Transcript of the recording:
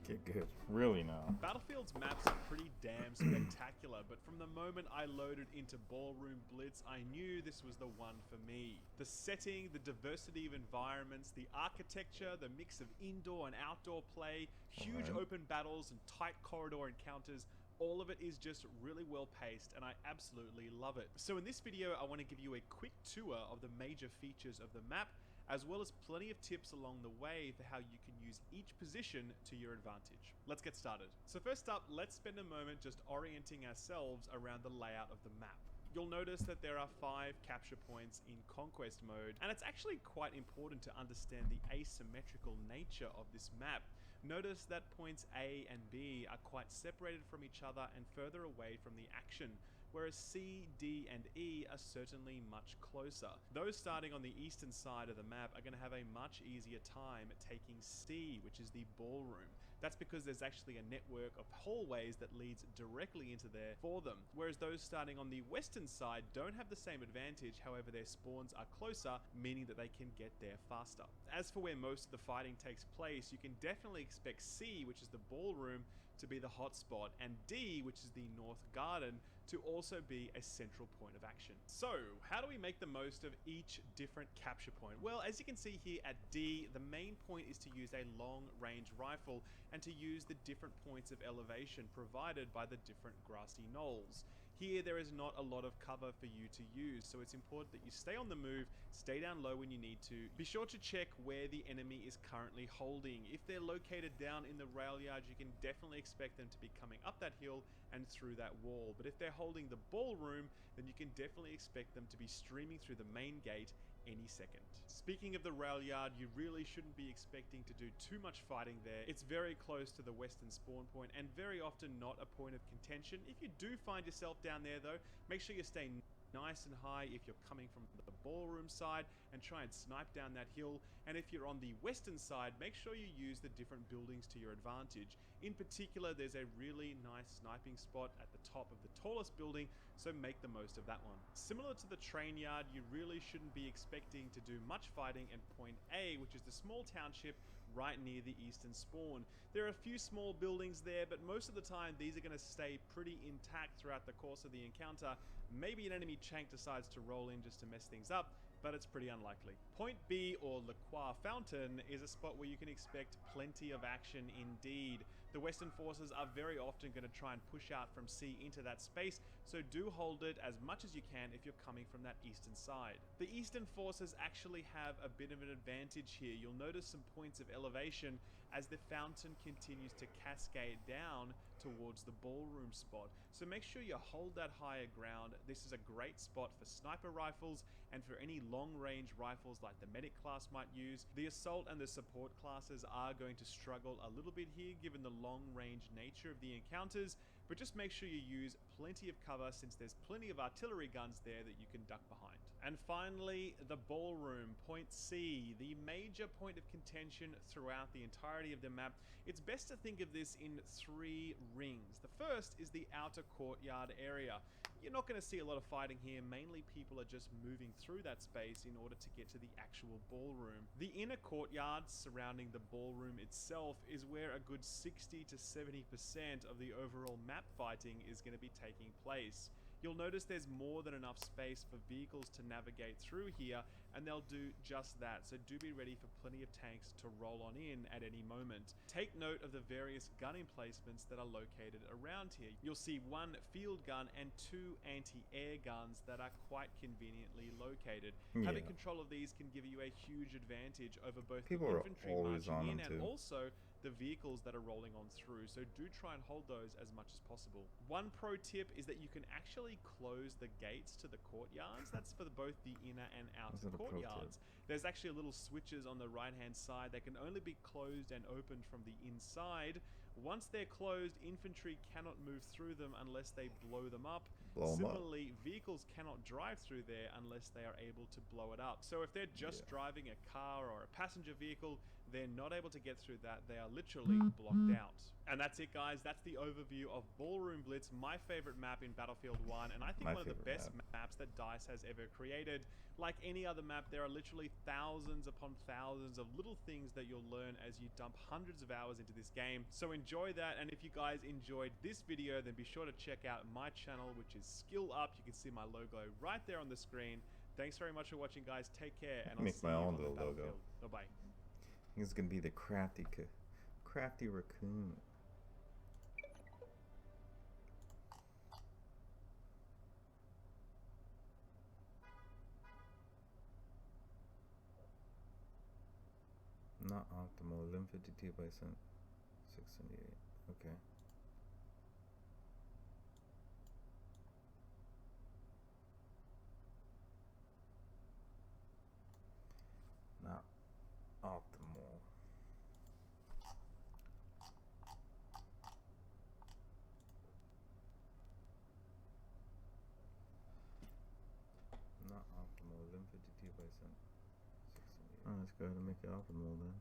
get good. Really now. Battlefield's maps are pretty damn spectacular, but from the moment I loaded into Ballroom Blitz, I knew this was the one for me. The setting, the diversity of environments, the architecture, the mix of indoor and outdoor play, huge open battles and tight corridor encounters, all of it is just really well paced and I absolutely love it. So in this video, I want to give you a quick tour of the major features of the map, as well as plenty of tips along the way for how you can use each position to your advantage. Let's get started. So first up, let's spend a moment just orienting ourselves around the layout of the map. You'll notice that there are 5 capture points in Conquest mode, and it's actually quite important to understand the asymmetrical nature of this map. Notice that points A and B are quite separated from each other and further away from the action, whereas C, D, and E are certainly much closer. Those starting on the eastern side of the map are going to have a much easier time taking C, which is the ballroom. That's because there's actually a network of hallways that leads directly into there for them, whereas those starting on the western side don't have the same advantage. However, their spawns are closer, meaning that they can get there faster. As for where most of the fighting takes place, you can definitely expect C, which is the ballroom, to be the hotspot, and D, which is the north garden, to also be a central point of action. So, how do we make the most of each different capture point? Well, as you can see here at D, the main point is to use a long-range rifle and to use the different points of elevation provided by the different grassy knolls. Here, there is not a lot of cover for you to use, so it's important that you stay on the move, stay down low when you need to. Be sure to check where the enemy is currently holding. If they're located down in the rail yard, you can definitely expect them to be coming up that hill and through that wall. But if they're holding the ballroom, then you can definitely expect them to be streaming through the main gate any second. Speaking of the rail yard, you really shouldn't be expecting to do too much fighting there. It's very close to the western spawn point and very often not a point of contention. If you do find yourself down there though, make sure you stay nice and high if you're coming from the ballroom side and try and snipe down that hill. And if you're on the western side, make sure you use the different buildings to your advantage. In particular, there's a really nice sniping spot at the top of the tallest building, so make the most of that one. Similar to the train yard, you really shouldn't be expecting to do much fighting at point A, which is the small township right near the eastern spawn. There are a few small buildings there, but most of the time these are going to stay pretty intact throughout the course of the encounter. Maybe an enemy Chank decides to roll in just to mess things up, but it's pretty unlikely. Point B, or La Croix Fountain, is a spot where you can expect plenty of action indeed. The Western forces are very often going to try and push out from C into that space, so do hold it as much as you can if you're coming from that eastern side. The Eastern forces actually have a bit of an advantage here. You'll notice some points of elevation as the fountain continues to cascade down towards the ballroom spot. So make sure you hold that higher ground. This is a great spot for sniper rifles and for any long-range rifles like the medic class might use. The assault and the support classes are going to struggle a little bit here given the long-range nature of the encounters, but just make sure you use plenty of cover since there's plenty of artillery guns there that you can duck behind. And finally, the ballroom, point C, the major point of contention throughout the entirety of the map. It's best to think of this in 3 rings. The first is the outer courtyard area. You're not going to see a lot of fighting here. Mainly people are just moving through that space in order to get to the actual ballroom. The inner courtyard surrounding the ballroom itself is where a good 60 to 70% of the overall map fighting is going to be taking place. You'll notice there's more than enough space for vehicles to navigate through here, and they'll do just that, so do be ready for plenty of tanks to roll on in at any moment. Take note of the various gun emplacements that are located around here. You'll see 1 field gun and 2 anti-air guns that are quite conveniently located. Having control of these can give you a huge advantage over both the infantry marching in and also the vehicles that are rolling on through, so do try and hold those as much as possible. One pro tip is that you can actually close the gates to the courtyards. That's for both the inner and outer courtyards. There's actually little switches on the right hand side that can only be closed and opened from the inside. Once they're closed, infantry cannot move through them unless they blow them up. Blow 'em up. Similarly, vehicles cannot drive through there unless they are able to blow it up. So if they're just driving a car or a passenger vehicle, they're not able to get through that. They are literally blocked out. And that's it, guys. That's the overview of Ballroom Blitz, my favorite map in Battlefield 1, and I think one of the best maps that DICE has ever created. Like any other map, there are literally thousands upon thousands of little things that you'll learn as you dump hundreds of hours into this game. So enjoy that, and if you guys enjoyed this video, then be sure to check out my channel, which is Skill Up. You can see my logo right there on the screen. Thanks very much for watching, guys. Take care, and I'll see you on the battlefield. Bye-bye. I think it's gonna be the crafty raccoon. Not optimal. 1152 by 678. Okay. Not optimal. Not optimal. 1152 by 678. Oh, let's go ahead and make it optimal then.